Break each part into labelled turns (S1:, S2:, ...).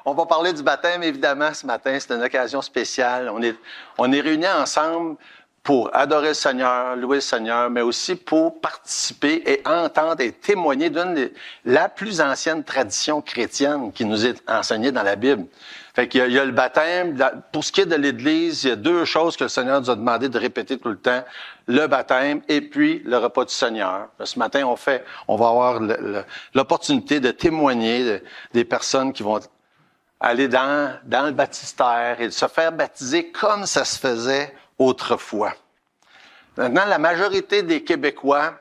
S1: on va parler du baptême, évidemment, ce matin. C'est une occasion spéciale. On est réunis ensemble pour adorer le Seigneur, louer le Seigneur, mais aussi pour participer et entendre et témoigner la plus ancienne tradition chrétienne qui nous est enseignée dans la Bible. Fait qu'il y a le baptême. Pour ce qui est de l'Église, il y a deux choses que le Seigneur nous a demandé de répéter tout le temps. Le baptême et puis le repas du Seigneur. Ce matin, on va avoir l'opportunité de témoigner des personnes qui vont aller dans le baptistère et de se faire baptiser comme ça se faisait autrefois. Maintenant, la majorité des Québécois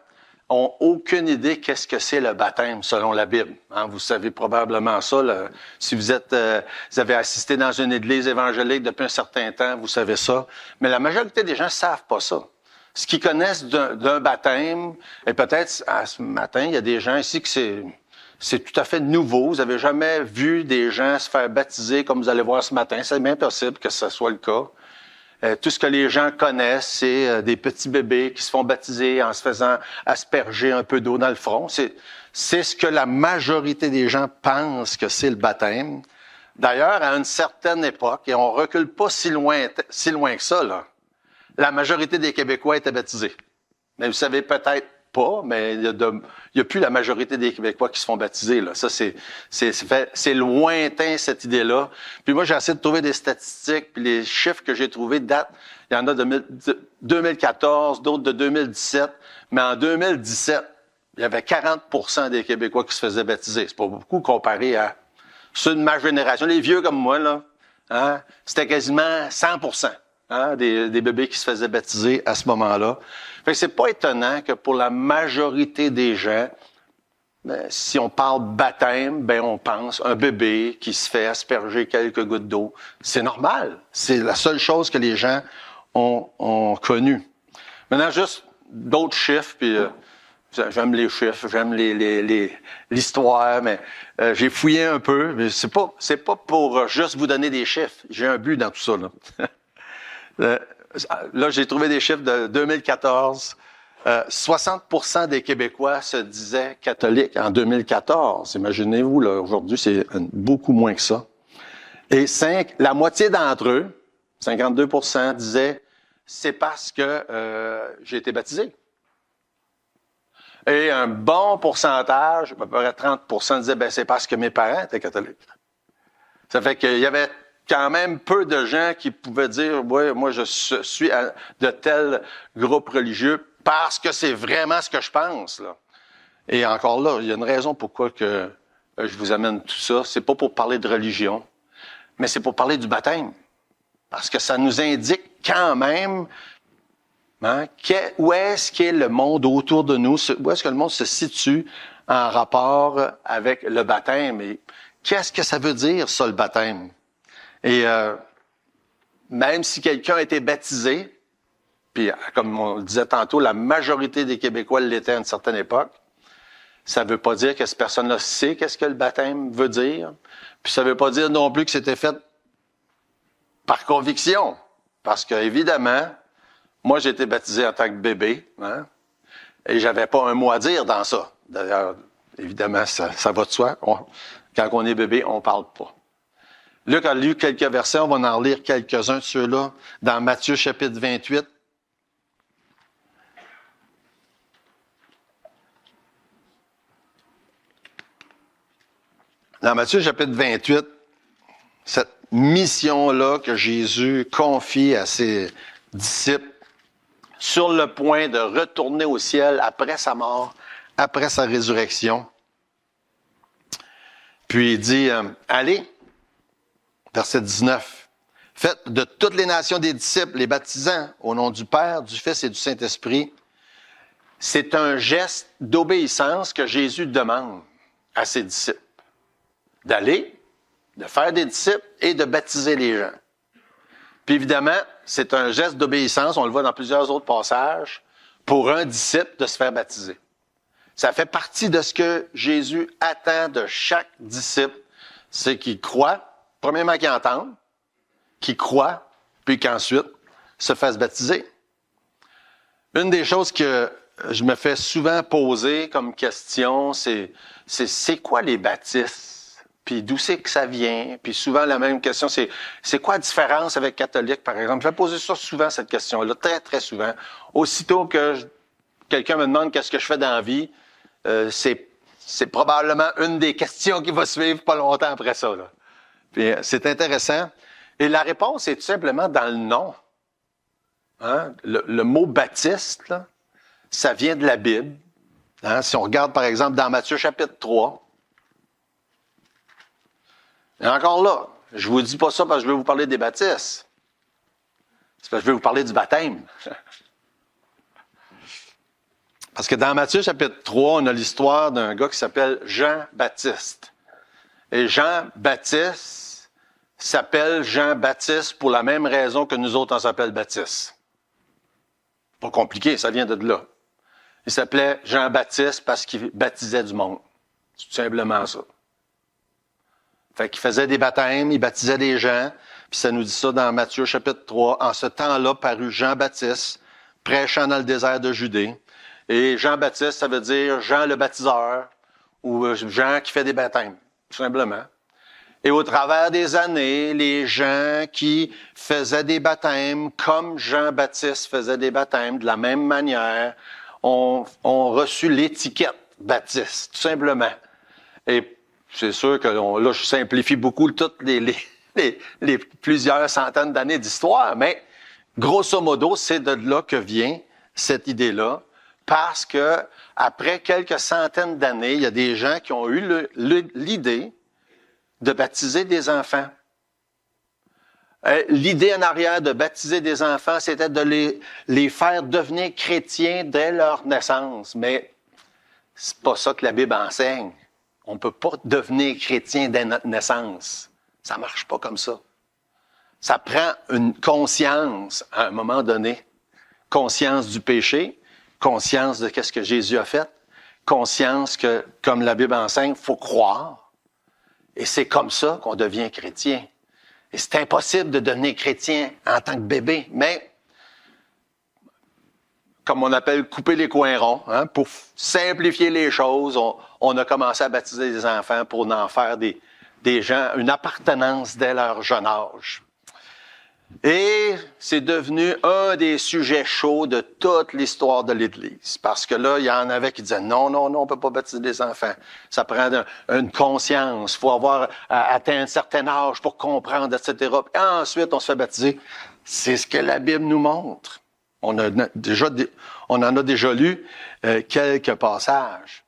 S1: ont aucune idée qu'est-ce que c'est le baptême selon la Bible. Vous savez probablement ça. Si vous avez assisté dans une église évangélique depuis un certain temps, vous savez ça. Mais la majorité des gens ne savent pas ça. Ce qu'ils connaissent d'un baptême, et peut-être ce matin, il y a des gens ici que c'est tout à fait nouveau. Vous n'avez jamais vu des gens se faire baptiser comme vous allez voir ce matin. C'est bien possible que ce soit le cas. Tout ce que les gens connaissent, c'est des petits bébés qui se font baptiser en se faisant asperger un peu d'eau dans le front. C'est ce que la majorité des gens pensent que c'est le baptême. D'ailleurs, à une certaine époque, et on recule pas si loin que ça, là, la majorité des Québécois étaient baptisés. Mais vous savez peut-être pas, mais il y a plus la majorité des Québécois qui se font baptiser, là. Ça, c'est lointain, cette idée-là. Puis moi, j'ai essayé de trouver des statistiques, puis les chiffres que j'ai trouvés datent, il y en a de 2014, d'autres de 2017, mais en 2017, il y avait 40% des Québécois qui se faisaient baptiser. C'est pas beaucoup comparé à ceux de ma génération. Les vieux comme moi, là, c'était quasiment 100%. Des bébés qui se faisaient baptiser à ce moment-là. Fait que c'est pas étonnant que pour la majorité des gens, si on parle baptême, on pense un bébé qui se fait asperger quelques gouttes d'eau. C'est normal. C'est la seule chose que les gens ont connue. Maintenant, juste d'autres chiffres, puis j'aime les chiffres, j'aime l'histoire, mais j'ai fouillé un peu. Mais c'est pas pour juste vous donner des chiffres. J'ai un but dans tout ça, là. Là, j'ai trouvé des chiffres de 2014. 60% des Québécois se disaient catholiques en 2014. Imaginez-vous, là, aujourd'hui, c'est beaucoup moins que ça. Et la moitié d'entre eux, 52%, disaient c'est parce que j'ai été baptisé. Et un bon pourcentage, à peu près 30%, disaient c'est parce que mes parents étaient catholiques. Ça fait qu'il y avait quand même peu de gens qui pouvaient dire « Ouais, moi, je suis de tel groupe religieux parce que c'est vraiment ce que je pense. » là. Et encore là, il y a une raison pourquoi que je vous amène tout ça. C'est pas pour parler de religion, mais c'est pour parler du baptême. Parce que ça nous indique quand même où est-ce qu'est le monde autour de nous, où est-ce que le monde se situe en rapport avec le baptême. Et qu'est-ce que ça veut dire, ça, le baptême? Et même si quelqu'un a été baptisé, puis comme on le disait tantôt, la majorité des Québécois l'étaient à une certaine époque, ça ne veut pas dire que cette personne-là sait qu'est-ce que le baptême veut dire. Puis ça ne veut pas dire non plus que c'était fait par conviction. Parce que, évidemment, moi, j'ai été baptisé en tant que bébé, et j'avais pas un mot à dire dans ça. D'ailleurs, évidemment, ça va de soi. Quand on est bébé, on parle pas. Luc a lu quelques versets, on va en lire quelques-uns de ceux-là, dans Matthieu chapitre 28. Dans Matthieu chapitre 28, cette mission-là que Jésus confie à ses disciples, sur le point de retourner au ciel après sa mort, après sa résurrection. Puis il dit, allez, verset 19, faites de toutes les nations des disciples, les baptisant au nom du Père, du Fils et du Saint-Esprit. C'est un geste d'obéissance que Jésus demande à ses disciples. D'aller, de faire des disciples et de baptiser les gens. Puis évidemment, c'est un geste d'obéissance, on le voit dans plusieurs autres passages, pour un disciple de se faire baptiser. Ça fait partie de ce que Jésus attend de chaque disciple, c'est qu'il croit, premièrement qu'il entende, qu'il croit, puis qu'ensuite se fasse baptiser. Une des choses que je me fais souvent poser comme question, c'est quoi les baptismes? puis d'où c'est que ça vient. Puis souvent, la même question, c'est quoi la différence avec catholique, par exemple? Je vais poser ça souvent, cette question-là, très, très souvent. Aussitôt que quelqu'un me demande qu'est-ce que je fais dans la vie, c'est probablement une des questions qui va suivre pas longtemps après ça, là. Puis c'est intéressant. Et la réponse est tout simplement dans le nom. Hein? Le mot baptiste, là, ça vient de la Bible. Hein? Si on regarde, par exemple, dans Matthieu chapitre 3, et encore là, je vous dis pas ça parce que je vais vous parler des baptistes. C'est parce que je vais vous parler du baptême. Parce que dans Matthieu chapitre 3, on a l'histoire d'un gars qui s'appelle Jean-Baptiste. Et Jean-Baptiste s'appelle Jean-Baptiste pour la même raison que nous autres, on s'appelle Baptiste. Pas compliqué, ça vient de là. Il s'appelait Jean-Baptiste parce qu'il baptisait du monde. C'est tout simplement ça. Fait qu'il faisait des baptêmes, il baptisait des gens, puis ça nous dit ça dans Matthieu chapitre 3. En ce temps-là, parut Jean-Baptiste, prêchant dans le désert de Judée. Et Jean-Baptiste, ça veut dire Jean le baptiseur, ou Jean qui fait des baptêmes, tout simplement. Et au travers des années, les gens qui faisaient des baptêmes, comme Jean-Baptiste faisait des baptêmes, de la même manière, ont reçu l'étiquette baptiste, tout simplement. Et c'est sûr que là, je simplifie beaucoup toutes les plusieurs centaines d'années d'histoire, mais grosso modo, c'est de là que vient cette idée-là, parce que après quelques centaines d'années, il y a des gens qui ont eu l'idée de baptiser des enfants. L'idée en arrière de baptiser des enfants, c'était de les faire devenir chrétiens dès leur naissance. Mais c'est pas ça que la Bible enseigne. On ne peut pas devenir chrétien dès notre naissance. Ça marche pas comme ça. Ça prend une conscience à un moment donné. Conscience du péché, conscience de ce que Jésus a fait, conscience que, comme la Bible enseigne, il faut croire. Et c'est comme ça qu'on devient chrétien. Et c'est impossible de devenir chrétien en tant que bébé, mais comme on appelle couper les coins ronds, hein, pour simplifier les choses, on a commencé à baptiser des enfants pour en faire des gens, une appartenance dès leur jeune âge. Et c'est devenu un des sujets chauds de toute l'histoire de l'Église. Parce que là, il y en avait qui disaient non, on peut pas baptiser des enfants. Ça prend une conscience. Il faut avoir atteint un certain âge pour comprendre, etc. Et ensuite, on se fait baptiser. C'est ce que la Bible nous montre. On en a déjà lu quelques passages.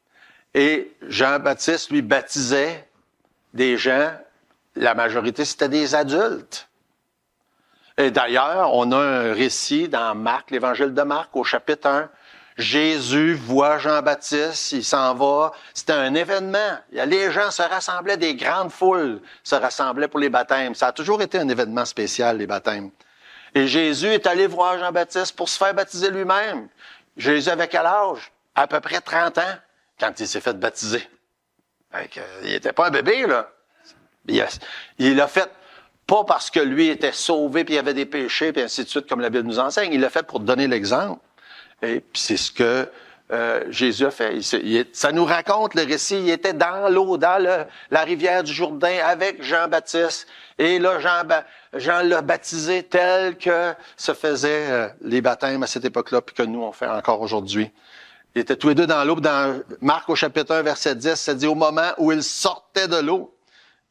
S1: Et Jean-Baptiste, lui, baptisait des gens. La majorité, c'était des adultes. Et d'ailleurs, on a un récit dans Marc, l'Évangile de Marc, au chapitre 1. Jésus voit Jean-Baptiste, il s'en va. C'était un événement. Les gens se rassemblaient, des grandes foules se rassemblaient pour les baptêmes. Ça a toujours été un événement spécial, les baptêmes. Et Jésus est allé voir Jean-Baptiste pour se faire baptiser lui-même. Jésus avait quel âge? À peu près 30 ans, quand il s'est fait baptiser. Il n'était pas un bébé, là. Il l'a fait pas parce que lui était sauvé, puis il avait des péchés, puis ainsi de suite, comme la Bible nous enseigne. Il l'a fait pour donner l'exemple. Et puis c'est ce que Jésus a fait. Ça nous raconte le récit. Il était dans l'eau, dans la rivière du Jourdain, avec Jean-Baptiste. Et là, Jean l'a baptisé tel que se faisaient les baptêmes à cette époque-là, puis que nous, on fait encore aujourd'hui. Ils étaient tous les deux dans l'eau. Dans Marc, au chapitre 1, verset 10, ça dit « Au moment où il sortait de l'eau,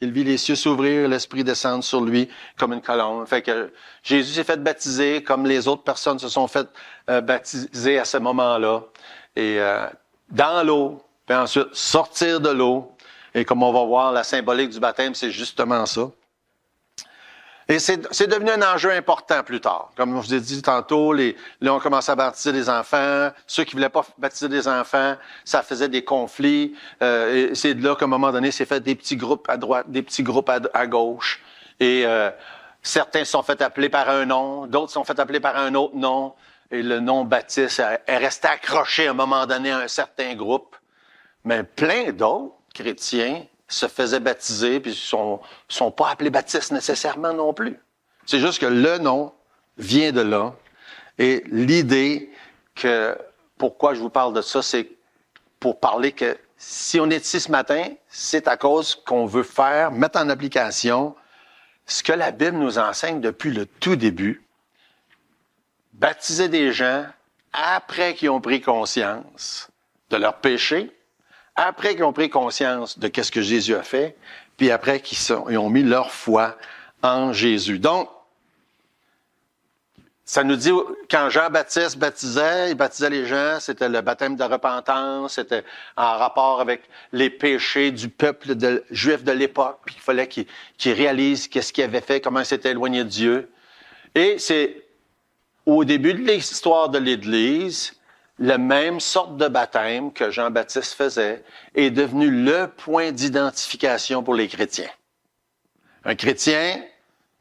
S1: il vit les cieux s'ouvrir, l'Esprit descendre sur lui comme une colombe. » Fait que Jésus s'est fait baptiser comme les autres personnes se sont fait baptiser à ce moment-là. Et dans l'eau, puis ensuite sortir de l'eau. Et comme on va voir, la symbolique du baptême, c'est justement ça. Et c'est devenu un enjeu important plus tard. Comme je vous ai dit tantôt, là, on commençait à baptiser des enfants. Ceux qui voulaient pas baptiser des enfants, ça faisait des conflits. Et c'est de là qu'à un moment donné, c'est fait des petits groupes à droite, des petits groupes à gauche. Et certains se sont fait appeler par un nom, d'autres se sont fait appeler par un autre nom. Et le nom baptiste est resté accroché à un moment donné à un certain groupe. Mais plein d'autres chrétiens se faisaient baptiser, puis sont pas appelés baptistes nécessairement non plus. C'est juste que le nom vient de là. Et l'idée que, pourquoi je vous parle de ça, c'est pour parler que si on est ici ce matin, c'est à cause qu'on veut mettre en application ce que la Bible nous enseigne depuis le tout début. Baptiser des gens après qu'ils ont pris conscience de leurs péchés, après qu'ils ont pris conscience de ce que Jésus a fait, puis après qu'ils ont mis leur foi en Jésus. Donc, ça nous dit, quand Jean-Baptiste baptisait, il baptisait les gens, c'était le baptême de repentance, c'était en rapport avec les péchés du peuple juif de l'époque, puis il fallait qu'ils réalisent qu'est-ce qu'il avait fait, comment il s'était éloigné de Dieu. Et c'est au début de l'histoire de l'Église, la même sorte de baptême que Jean-Baptiste faisait est devenu le point d'identification pour les chrétiens. Un chrétien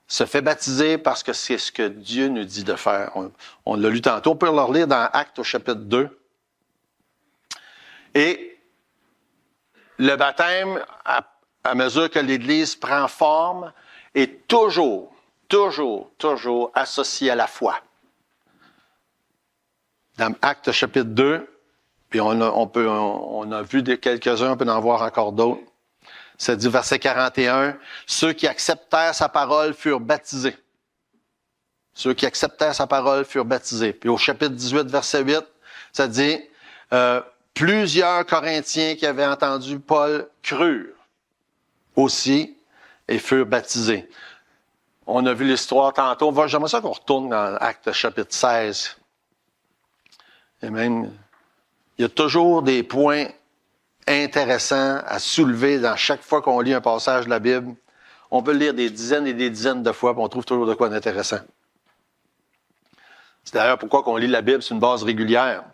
S1: se fait baptiser parce que c'est ce que Dieu nous dit de faire. On l'a lu tantôt, on peut le relire dans Actes au chapitre 2. Et le baptême, à mesure que l'Église prend forme, est toujours associé à la foi. Dans Actes chapitre 2, puis on a vu quelques-uns, on peut en voir encore d'autres. Ça dit, verset 41, « Ceux qui acceptèrent sa parole furent baptisés. » Ceux qui acceptèrent sa parole furent baptisés. Puis au chapitre 18, verset 8, ça dit, « Plusieurs Corinthiens qui avaient entendu Paul crurent aussi et furent baptisés. » On a vu l'histoire tantôt. J'aimerais ça qu'on retourne dans Actes chapitre 16. Et même, il y a toujours des points intéressant à soulever dans chaque fois qu'on lit un passage de la Bible. On peut le lire des dizaines et des dizaines de fois, puis on trouve toujours de quoi d'intéressant. C'est d'ailleurs pourquoi qu'on lit la Bible sur une base régulière.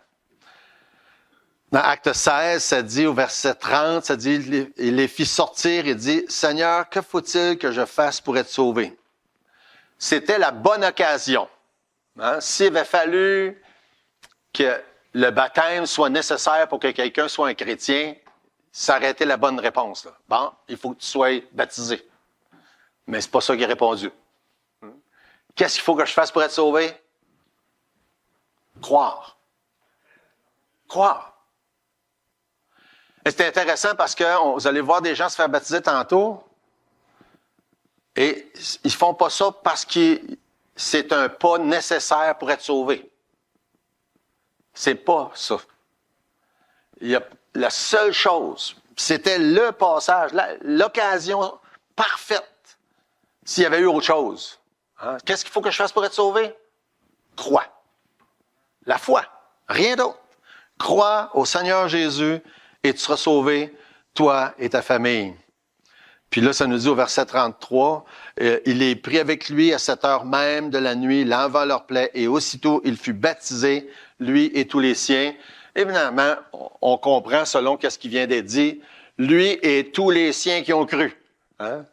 S1: Dans Acte 16, ça dit au verset 30, ça dit, il les fit sortir et dit, « Seigneur, que faut-il que je fasse pour être sauvé? » C'était la bonne occasion. Hein? S'il avait fallu que le baptême soit nécessaire pour que quelqu'un soit un chrétien, ça aurait été la bonne réponse. Là. Bon, il faut que tu sois baptisé. Mais c'est pas ça qu'il a répondu. Qu'est-ce qu'il faut que je fasse pour être sauvé? Croire. Croire. Et c'est intéressant parce que vous allez voir des gens se faire baptiser tantôt et ils font pas ça parce que c'est un pas nécessaire pour être sauvé. C'est pas ça. Il y a la seule chose, c'était le passage, l'occasion parfaite s'il y avait eu autre chose. Hein? Qu'est-ce qu'il faut que je fasse pour être sauvé? Crois. La foi. Rien d'autre. Crois au Seigneur Jésus et tu seras sauvé, toi et ta famille. Puis là, ça nous dit au verset 33, il est pris avec lui à cette heure même de la nuit, lavant leurs plaies, et aussitôt il fut baptisé, lui et tous les siens. Évidemment, on comprend selon ce qui vient d'être dit, lui et tous les siens qui ont cru. Hein?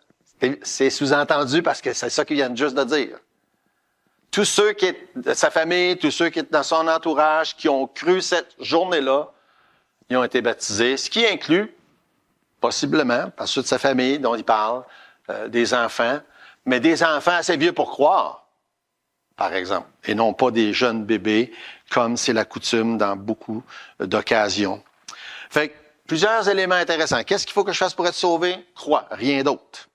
S1: C'est sous-entendu parce que c'est ça qu'il vient juste de dire. Tous ceux qui étaient de sa famille, tous ceux qui étaient dans son entourage, qui ont cru cette journée-là, ils ont été baptisés, ce qui inclut possiblement, parce que de sa famille dont il parle, des enfants, mais des enfants assez vieux pour croire, par exemple, et non pas des jeunes bébés, comme c'est la coutume dans beaucoup d'occasions. Fait que, plusieurs éléments intéressants. Qu'est-ce qu'il faut que je fasse pour être sauvé? Croire, rien d'autre.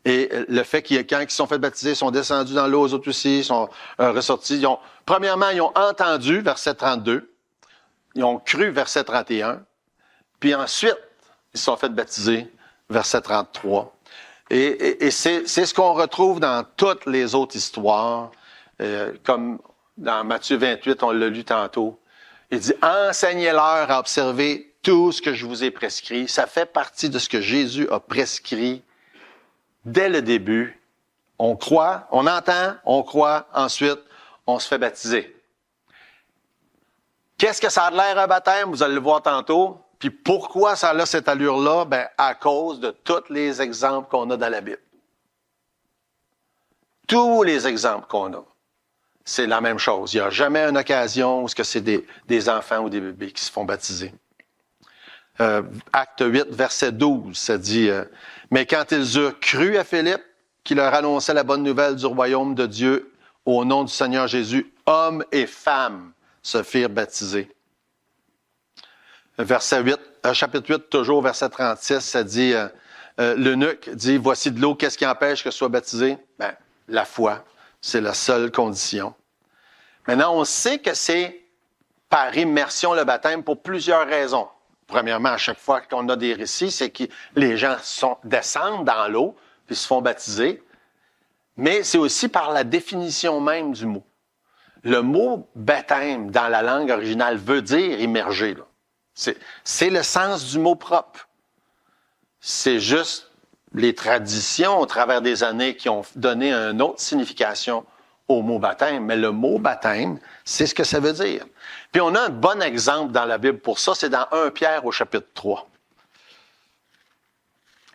S1: Et le fait quand ils se sont fait baptiser, ils sont descendus dans l'eau, eux autres aussi, ils sont ressortis. Premièrement, ils ont entendu, verset 32. Ils ont cru, verset 31. Puis ensuite, ils se sont fait baptiser, verset 33. Et c'est ce qu'on retrouve dans toutes les autres histoires, comme dans Matthieu 28, on l'a lu tantôt. Il dit, enseignez-leur à observer tout ce que je vous ai prescrit. Ça fait partie de ce que Jésus a prescrit dès le début. On croit, on entend, on croit, ensuite, on se fait baptiser. Qu'est-ce que ça a l'air un baptême? Vous allez le voir tantôt. Puis pourquoi ça a cette allure-là? Ben, à cause de tous les exemples qu'on a dans la Bible. Tous les exemples qu'on a, c'est la même chose. Il n'y a jamais une occasion où c'est des enfants ou des bébés qui se font baptiser. Acte 8, verset 12, ça dit « Mais quand ils eurent cru à Philippe, qui leur annonçait la bonne nouvelle du royaume de Dieu, au nom du Seigneur Jésus, hommes et femmes se firent baptiser. » chapitre 8, toujours, verset 36, ça dit, l'eunuque dit, voici de l'eau, qu'est-ce qui empêche que je sois baptisé? Ben, la foi, c'est la seule condition. Maintenant, on sait que c'est par immersion le baptême pour plusieurs raisons. Premièrement, à chaque fois qu'on a des récits, c'est que les gens descendent dans l'eau puis se font baptiser. Mais c'est aussi par la définition même du mot. Le mot baptême dans la langue originale veut dire immerger. Là. C'est le sens du mot propre. C'est juste les traditions au travers des années qui ont donné une autre signification au mot baptême. Mais le mot baptême, c'est ce que ça veut dire. Puis on a un bon exemple dans la Bible pour ça, c'est dans 1 Pierre au chapitre 3.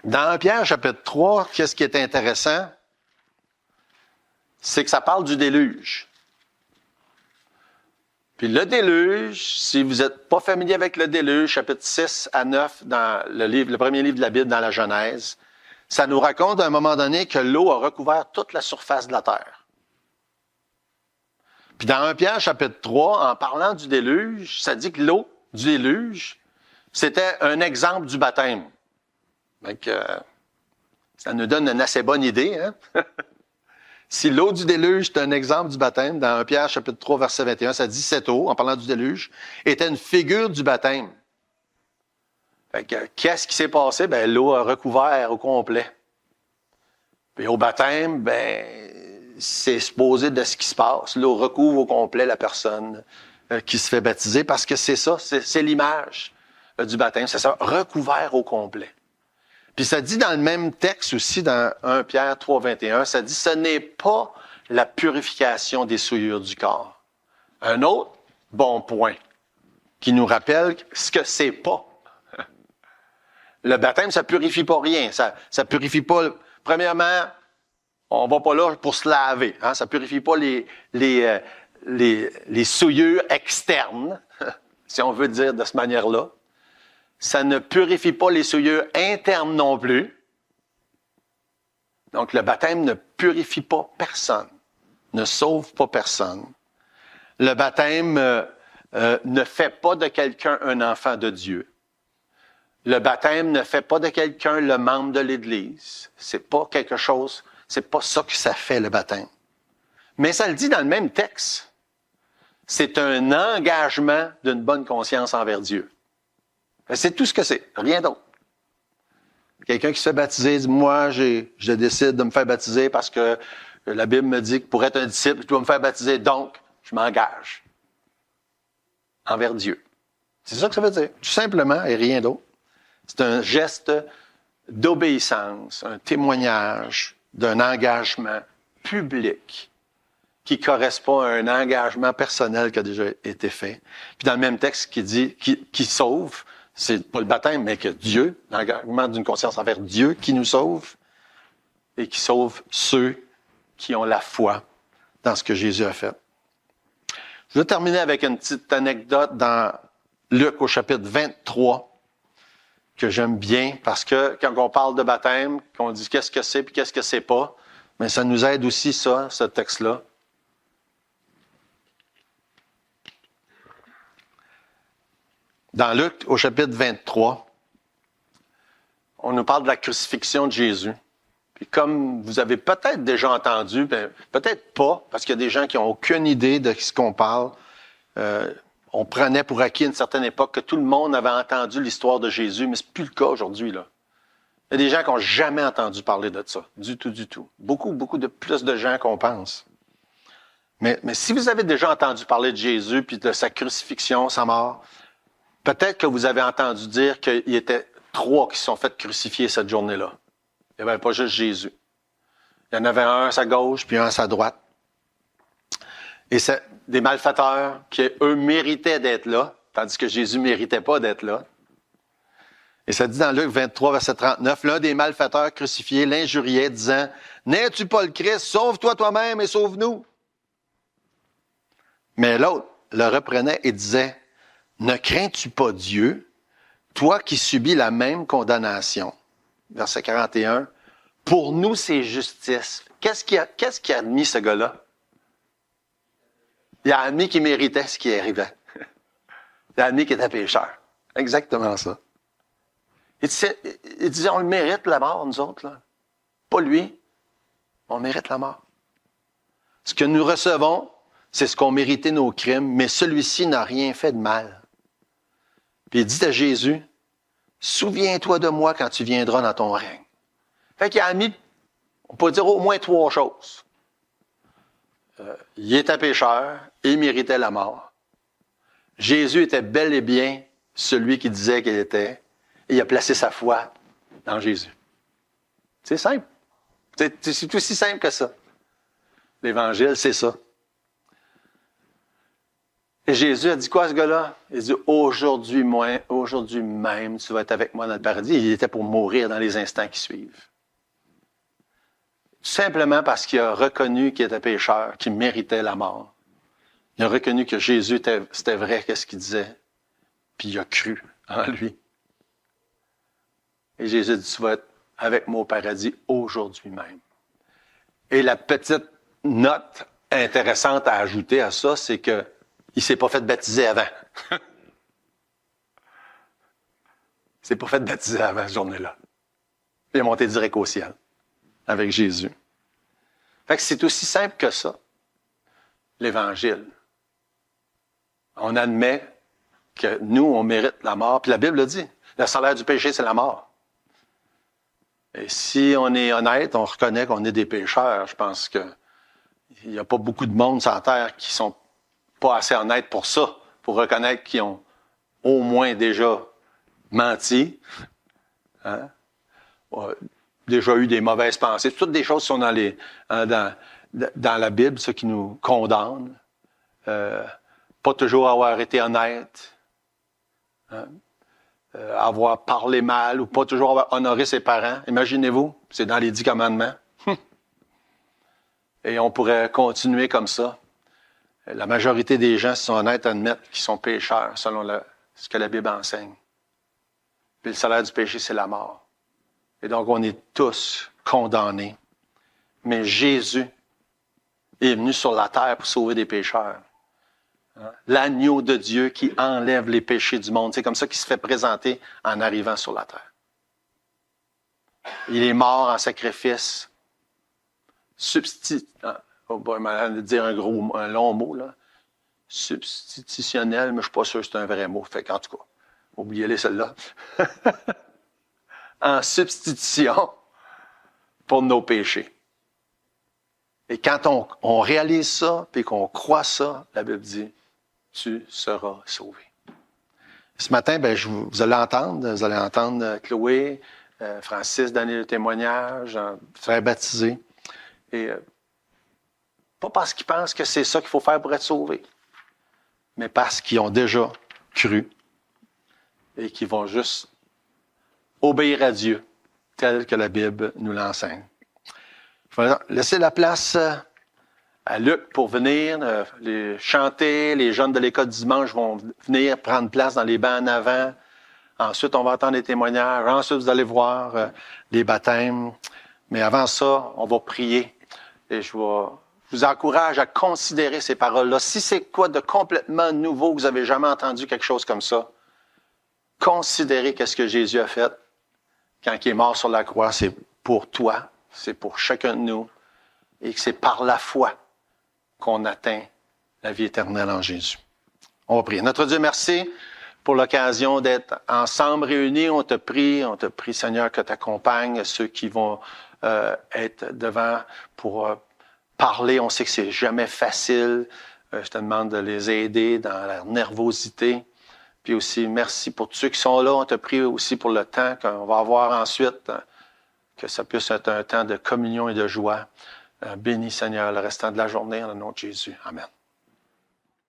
S1: Dans 1 Pierre chapitre 3, qu'est-ce qui est intéressant? C'est que ça parle du déluge. Puis le déluge, si vous n'êtes pas familier avec le déluge, chapitre 6 à 9 dans le premier livre de la Bible dans la Genèse, ça nous raconte à un moment donné que l'eau a recouvert toute la surface de la terre. Puis dans 1 Pierre chapitre 3, en parlant du déluge, ça dit que l'eau du déluge, c'était un exemple du baptême. Donc, ça nous donne une assez bonne idée, hein? Si l'eau du déluge est un exemple du baptême, dans 1 Pierre chapitre 3, verset 21, ça dit cette eau, en parlant du déluge, était une figure du baptême. Fait que, qu'est-ce qui s'est passé? Ben, l'eau a recouvert au complet. Puis au baptême, ben, c'est supposé de ce qui se passe. L'eau recouvre au complet la personne qui se fait baptiser, parce que c'est ça, c'est l'image du baptême, c'est ça, recouvert au complet. Puis ça dit dans le même texte aussi, dans 1 Pierre 3, 21, ça dit « Ce n'est pas la purification des souillures du corps. » Un autre bon point qui nous rappelle ce que c'est pas. Le baptême, ça purifie pas rien. Ça purifie pas... Premièrement, on va pas là pour se laver. Hein? Ça purifie pas les souillures externes, si on veut dire de cette manière-là. Ça ne purifie pas les souillures internes non plus. Donc, le baptême ne purifie pas personne, ne sauve pas personne. Le baptême ne fait pas de quelqu'un un enfant de Dieu. Le baptême ne fait pas de quelqu'un le membre de l'Église. C'est pas quelque chose, c'est pas ça que ça fait, le baptême. Mais ça le dit dans le même texte. C'est un engagement d'une bonne conscience envers Dieu. C'est tout ce que c'est, rien d'autre. Quelqu'un qui se fait baptiser dit, moi, je décide de me faire baptiser parce que la Bible me dit que pour être un disciple, je dois me faire baptiser, donc je m'engage envers Dieu. C'est ça que ça veut dire, tout simplement, et rien d'autre. C'est un geste d'obéissance, un témoignage d'un engagement public qui correspond à un engagement personnel qui a déjà été fait. Puis dans le même texte qui dit, qui sauve, c'est pas le baptême, mais que Dieu, l'engagement d'une conscience envers Dieu qui nous sauve et qui sauve ceux qui ont la foi dans ce que Jésus a fait. Je vais terminer avec une petite anecdote dans Luc au chapitre 23 que j'aime bien parce que quand on parle de baptême, qu'on dit qu'est-ce que c'est puis qu'est-ce que c'est pas, mais ça nous aide aussi ça, ce texte-là. Dans Luc, au chapitre 23, on nous parle de la crucifixion de Jésus. Puis comme vous avez peut-être déjà entendu, ben, peut-être pas, parce qu'il y a des gens qui n'ont aucune idée de ce qu'on parle. On prenait pour acquis à une certaine époque que tout le monde avait entendu l'histoire de Jésus, mais c'est plus le cas aujourd'hui, là. Il y a des gens qui n'ont jamais entendu parler de ça, du tout, du tout. Beaucoup de plus de gens qu'on pense. Mais si vous avez déjà entendu parler de Jésus, puis de sa crucifixion, sa mort, peut-être que vous avez entendu dire qu'il y était 3 qui se sont fait crucifier cette journée-là. Il n'y avait pas juste Jésus. Il y en avait un à sa gauche, puis un à sa droite. Et c'est des malfaiteurs qui, eux, méritaient d'être là, tandis que Jésus ne méritait pas d'être là. Et ça dit dans Luc 23, verset 39, l'un des malfaiteurs crucifiés l'injuriait, disant, « N'es-tu pas le Christ? Sauve-toi toi-même et sauve-nous. » Mais l'autre le reprenait et disait, « Ne crains-tu pas Dieu, toi qui subis la même condamnation? » Verset 41, « Pour nous, c'est justice. » Qu'est-ce qui a admis ce gars-là? Il a admis qu'il méritait ce qui arrivait. Il a admis qu'il était pécheur. Exactement ça. Il disait, on le mérite la mort, nous autres, là. Pas lui. On mérite la mort. Ce que nous recevons, c'est ce qu'ont mérité nos crimes, mais celui-ci n'a rien fait de mal. Puis il dit à Jésus, souviens-toi de moi quand tu viendras dans ton règne. Fait qu'il a mis, on peut dire au moins 3 choses. Il était pécheur, il méritait la mort. Jésus était bel et bien celui qui disait qu'il était, et il a placé sa foi dans Jésus. C'est simple. C'est aussi simple que ça. L'Évangile, c'est ça. Et Jésus a dit quoi à ce gars-là? Il dit, aujourd'hui même, tu vas être avec moi dans le paradis. Il était pour mourir dans les instants qui suivent. Simplement parce qu'il a reconnu qu'il était pécheur, qu'il méritait la mort. Il a reconnu que Jésus, c'était vrai, qu'est-ce qu'il disait. Puis il a cru en lui. Et Jésus dit, tu vas être avec moi au paradis aujourd'hui même. Et la petite note intéressante à ajouter à ça, c'est que il s'est pas fait baptiser avant. Il s'est pas fait baptiser avant cette journée-là. Il est monté direct au ciel avec Jésus. Fait que c'est aussi simple que ça, l'Évangile. On admet que nous, on mérite la mort. Puis la Bible le dit, le salaire du péché, c'est la mort. Et si on est honnête, on reconnaît qu'on est des pécheurs. Je pense qu'il n'y a pas beaucoup de monde sur la terre qui sont pas assez honnêtes pour ça, pour reconnaître qu'ils ont au moins déjà menti, hein? Déjà eu des mauvaises pensées. Toutes des choses qui sont dans la Bible, ce qui nous condamne. Pas toujours avoir été honnête, hein? Avoir parlé mal ou pas toujours avoir honoré ses parents. Imaginez-vous, c'est dans les 10 commandements. Et on pourrait continuer comme ça. La majorité des gens, si sont honnêtes, admettent qu'ils sont pécheurs, selon ce que la Bible enseigne. Puis le salaire du péché, c'est la mort. Et donc, on est tous condamnés. Mais Jésus est venu sur la terre pour sauver des pécheurs. L'agneau de Dieu qui enlève les péchés du monde. C'est comme ça qu'il se fait présenter en arrivant sur la terre. Il est mort en sacrifice. On va dire un long mot, là. Substitutionnel, mais je ne suis pas sûr que c'est un vrai mot. Fait qu'en tout cas, oubliez-les celle-là. En substitution pour nos péchés. Et quand on réalise ça, puis qu'on croit ça, la Bible dit, tu seras sauvé. Ce matin, vous allez entendre Chloé, Francis donner le témoignage, frère baptisé. Et pas parce qu'ils pensent que c'est ça qu'il faut faire pour être sauvé, mais parce qu'ils ont déjà cru et qu'ils vont juste obéir à Dieu, tel que la Bible nous l'enseigne. Je vais laisser la place à Luc pour venir chanter. Les jeunes de l'école du dimanche vont venir prendre place dans les bancs en avant. Ensuite, on va entendre les témoignages. Ensuite, vous allez voir les baptêmes. Mais avant ça, on va prier. Et je vous encourage à considérer ces paroles-là. Si c'est quoi de complètement nouveau, que vous n'avez jamais entendu quelque chose comme ça, considérez qu'est-ce que Jésus a fait quand il est mort sur la croix. C'est pour toi, c'est pour chacun de nous. Et que c'est par la foi qu'on atteint la vie éternelle en Jésus. On va prier. Notre Dieu, merci pour l'occasion d'être ensemble réunis. On te prie, Seigneur, que tu accompagnes ceux qui vont être devant pour parler. On sait que c'est jamais facile. Je te demande de les aider dans leur nervosité. Puis aussi, merci pour tous ceux qui sont là. On te prie aussi pour le temps qu'on va avoir ensuite, que ça puisse être un temps de communion et de joie. Bénis, Seigneur, le restant de la journée, en le nom de Jésus. Amen.